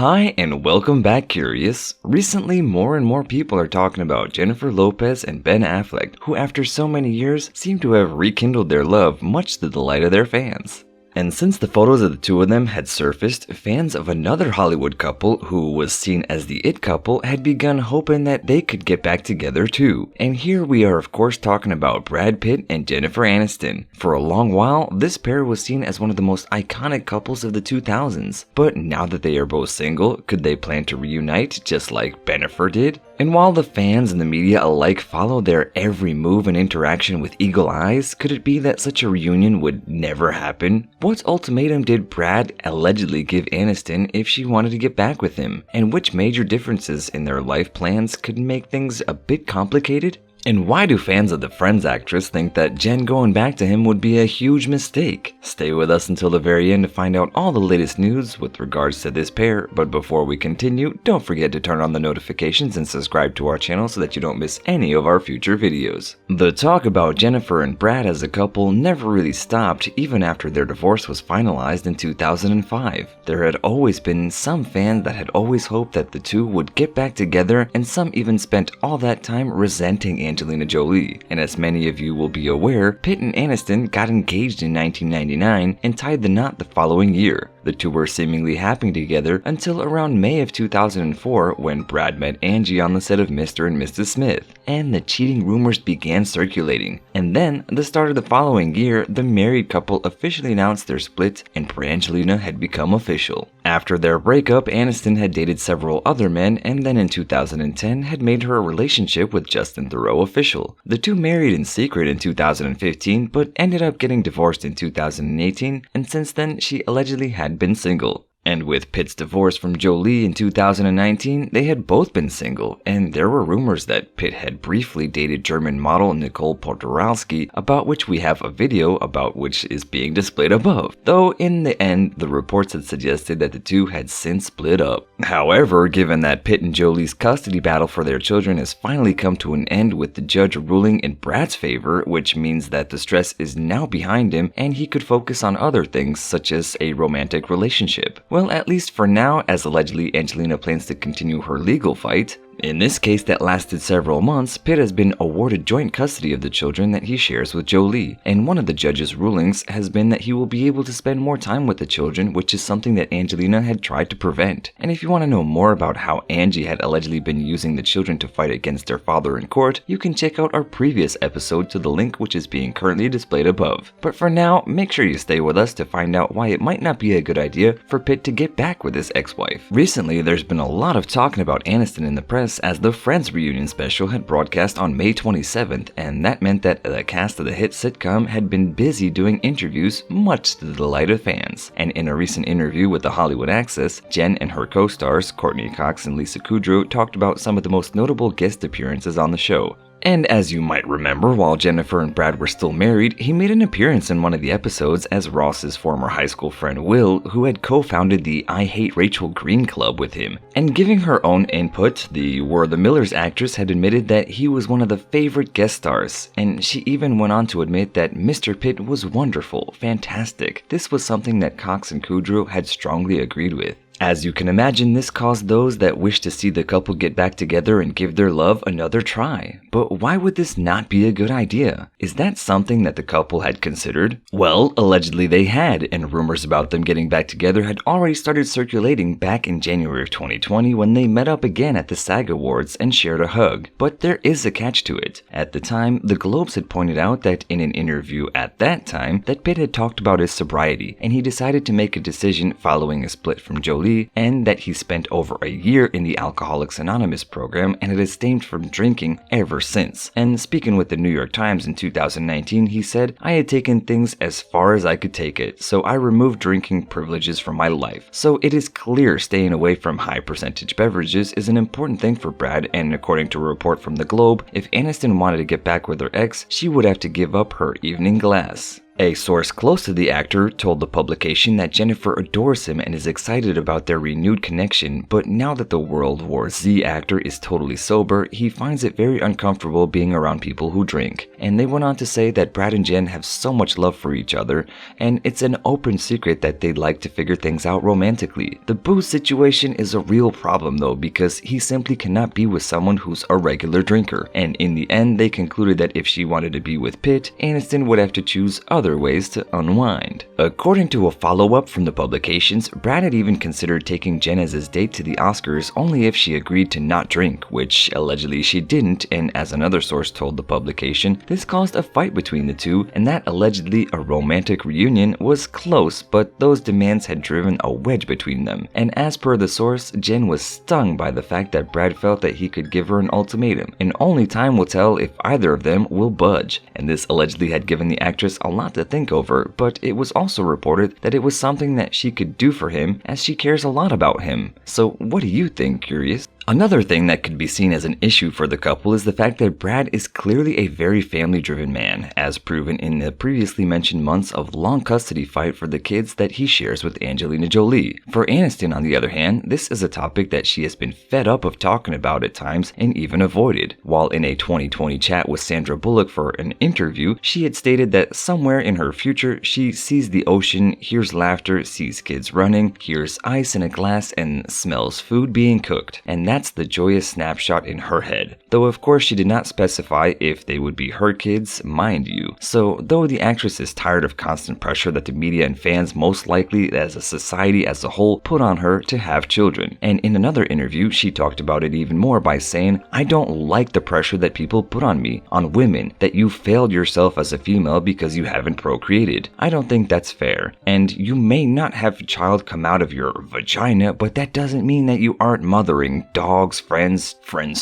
Hi and welcome back, Curious. Recently, more and more people are talking about Jennifer Lopez and Ben Affleck, who after so many years seem to have rekindled their love, much to the delight of their fans. And since the photos of the two of them had surfaced, fans of another Hollywood couple, who was seen as the it couple, had begun hoping that they could get back together too. And here we are of course talking about Brad Pitt and Jennifer Aniston. For a long while, this pair was seen as one of the most iconic couples of the 2000s. But now that they are both single, could they plan to reunite just like Bennifer did? And while the fans and the media alike follow their every move and interaction with eagle eyes, could it be that such a reunion would never happen? What ultimatum did Brad allegedly give Aniston if she wanted to get back with him? And which major differences in their life plans could make things a bit complicated? And why do fans of the Friends actress think that Jen going back to him would be a huge mistake? Stay with us until the very end to find out all the latest news with regards to this pair, but before we continue, don't forget to turn on the notifications and subscribe to our channel so that you don't miss any of our future videos. The talk about Jennifer and Brad as a couple never really stopped even after their divorce was finalized in 2005. There had always been some fans that had always hoped that the two would get back together, and some even spent all that time resenting Angelina Jolie. And as many of you will be aware, Pitt and Aniston got engaged in 1999 and tied the knot the following year. The two were seemingly happy together until around May of 2004 when Brad met Angie on the set of Mr. and Mrs. Smith, and the cheating rumors began circulating. And then, the start of the following year, the married couple officially announced their split and Brangelina had become official. After their breakup, Aniston had dated several other men, and then in 2010 had made her relationship with Justin Theroux official. The two married in secret in 2015 but ended up getting divorced in 2018, and since then she allegedly had been single. And with Pitt's divorce from Jolie in 2019, they had both been single, and there were rumors that Pitt had briefly dated German model Nicole Podorowski, about which we have a video about which is being displayed above. Though in the end, the reports had suggested that the two had since split up. However, given that Pitt and Jolie's custody battle for their children has finally come to an end with the judge ruling in Brad's favor, which means that the stress is now behind him and he could focus on other things such as a romantic relationship. Well, at least for now, as allegedly Angelina plans to continue her legal fight. In this case that lasted several months, Pitt has been awarded joint custody of the children that he shares with Jolie, and one of the judge's rulings has been that he will be able to spend more time with the children, which is something that Angelina had tried to prevent. And if you want to know more about how Angie had allegedly been using the children to fight against their father in court, you can check out our previous episode to the link which is being currently displayed above. But for now, make sure you stay with us to find out why it might not be a good idea for Pitt to get back with his ex-wife. Recently, there's been a lot of talking about Aniston in the press as the Friends reunion special had broadcast on May 27th, and that meant that the cast of the hit sitcom had been busy doing interviews, much to the delight of fans. And in a recent interview with the Hollywood Access, Jen and her co-stars Courtney Cox and Lisa Kudrow talked about some of the most notable guest appearances on the show. And as you might remember, while Jennifer and Brad were still married, he made an appearance in one of the episodes as Ross's former high school friend Will, who had co-founded the I Hate Rachel Green Club with him. And giving her own input, the We're the Millers actress had admitted that he was one of the favorite guest stars, and she even went on to admit that Mr. Pitt was wonderful, fantastic. This was something that Cox and Kudrow had strongly agreed with. As you can imagine, this caused those that wish to see the couple get back together and give their love another try. But why would this not be a good idea? Is that something that the couple had considered? Well, allegedly they had, and rumors about them getting back together had already started circulating back in January of 2020 when they met up again at the SAG Awards and shared a hug. But there is a catch to it. At the time, the Globes had pointed out that in an interview at that time, that Pitt had talked about his sobriety, and he decided to make a decision following a split from Jolie, and that he spent over a year in the Alcoholics Anonymous program and had abstained from drinking ever since. And speaking with the New York Times in 2019, he said, "I had taken things as far as I could take it, so I removed drinking privileges from my life. So it is clear staying away from high percentage beverages is an important thing for Brad, and according to a report from the Globe, if Aniston wanted to get back with her ex, she would have to give up her evening glass." A source close to the actor told the publication that Jennifer adores him and is excited about their renewed connection, but now that the World War Z actor is totally sober, he finds it very uncomfortable being around people who drink. And they went on to say that Brad and Jen have so much love for each other, and it's an open secret that they'd like to figure things out romantically. The booze situation is a real problem though, because he simply cannot be with someone who's a regular drinker, and in the end they concluded that if she wanted to be with Pitt, Aniston would have to choose other ways to unwind. According to a follow-up from the publications, Brad had even considered taking Jen as his date to the Oscars only if she agreed to not drink, which allegedly she didn't, and as another source told the publication, this caused a fight between the two, and that allegedly a romantic reunion was close, but those demands had driven a wedge between them. And as per the source, Jen was stung by the fact that Brad felt that he could give her an ultimatum, and only time will tell if either of them will budge. And this allegedly had given the actress a lot to think over, but it was also reported that it was something that she could do for him as she cares a lot about him. So what do you think, Curious? Another thing that could be seen as an issue for the couple is the fact that Brad is clearly a very family-driven man, as proven in the previously mentioned months of long custody fight for the kids that he shares with Angelina Jolie. For Aniston, on the other hand, this is a topic that she has been fed up of talking about at times and even avoided. While in a 2020 chat with Sandra Bullock for an interview, she had stated that somewhere in her future she sees the ocean, hears laughter, sees kids running, hears ice in a glass, and smells food being cooked. And that's the joyous snapshot in her head. Though of course she did not specify if they would be her kids, mind you. So though the actress is tired of constant pressure that the media and fans most likely as a society as a whole put on her to have children. And in another interview she talked about it even more by saying, "I don't like the pressure that people put on me, on women, that you failed yourself as a female because you haven't procreated. I don't think that's fair. And you may not have a child come out of your vagina, but that doesn't mean that you aren't mothering dogs, friends,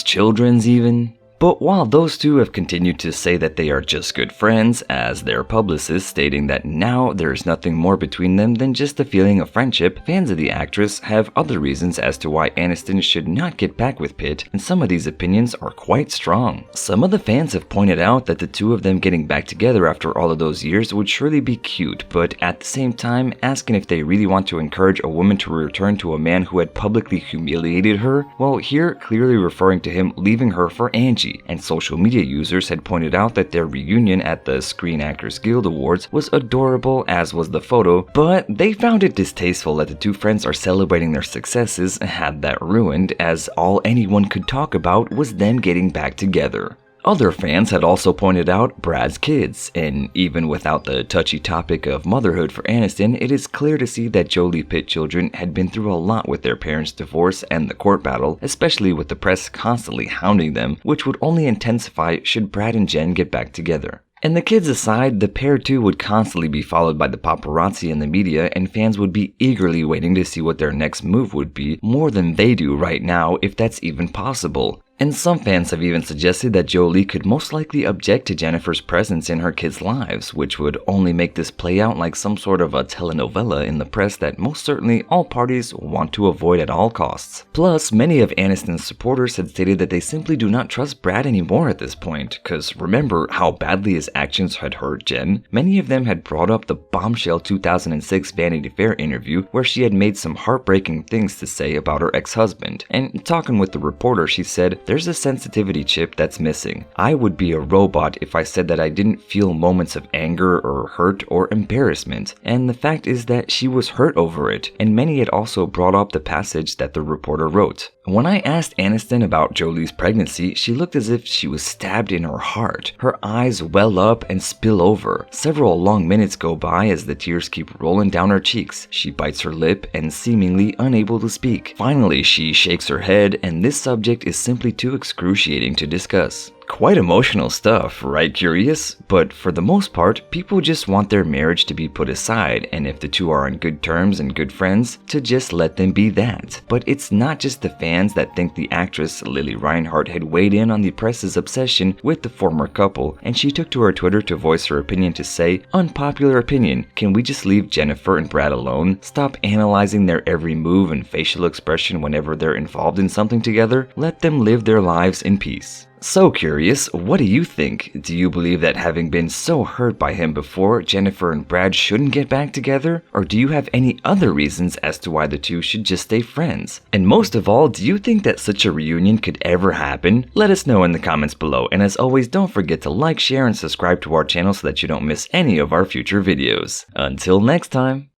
children's even." But while those two have continued to say that they are just good friends, as their publicist stating that now there is nothing more between them than just a feeling of friendship, fans of the actress have other reasons as to why Aniston should not get back with Pitt, and some of these opinions are quite strong. Some of the fans have pointed out that the two of them getting back together after all of those years would surely be cute, but at the same time asking if they really want to encourage a woman to return to a man who had publicly humiliated her, well, here clearly referring to him leaving her for Angie. And social media users had pointed out that their reunion at the Screen Actors Guild Awards was adorable, as was the photo, but they found it distasteful that the two friends are celebrating their successes and had that ruined, as all anyone could talk about was them getting back together. Other fans had also pointed out Brad's kids, and even without the touchy topic of motherhood for Aniston, it is clear to see that Jolie Pitt children had been through a lot with their parents' divorce and the court battle, especially with the press constantly hounding them, which would only intensify should Brad and Jen get back together. And the kids aside, the pair too would constantly be followed by the paparazzi and the media, and fans would be eagerly waiting to see what their next move would be, more than they do right now, if that's even possible. And some fans have even suggested that Jolie could most likely object to Jennifer's presence in her kids' lives, which would only make this play out like some sort of a telenovela in the press that most certainly all parties want to avoid at all costs. Plus, many of Aniston's supporters had stated that they simply do not trust Brad anymore at this point, cause remember how badly his actions had hurt Jen? Many of them had brought up the bombshell 2006 Vanity Fair interview where she had made some heartbreaking things to say about her ex-husband, and talking with the reporter she said, "There's a sensitivity chip that's missing. I would be a robot if I said that I didn't feel moments of anger or hurt or embarrassment." And the fact is that she was hurt over it, and many had also brought up the passage that the reporter wrote. When I asked Aniston about Jolie's pregnancy, she looked as if she was stabbed in her heart. Her eyes well up and spill over. Several long minutes go by as the tears keep rolling down her cheeks. She bites her lip and seemingly unable to speak. Finally, she shakes her head, and this subject is simply too excruciating to discuss. Quite emotional stuff, right, Curious? But for the most part, people just want their marriage to be put aside, and if the two are on good terms and good friends, to just let them be that. But it's not just the fans that think the actress Lily Reinhart had weighed in on the press's obsession with the former couple, and she took to her Twitter to voice her opinion to say, "Unpopular opinion, can we just leave Jennifer and Brad alone? Stop analyzing their every move and facial expression whenever they're involved in something together? Let them live their lives in peace." So curious, what do you think? Do you believe that having been so hurt by him before, Jennifer and Brad shouldn't get back together? Or do you have any other reasons as to why the two should just stay friends? And most of all, do you think that such a reunion could ever happen? Let us know in the comments below, and as always, don't forget to like, share, and subscribe to our channel so that you don't miss any of our future videos. Until next time!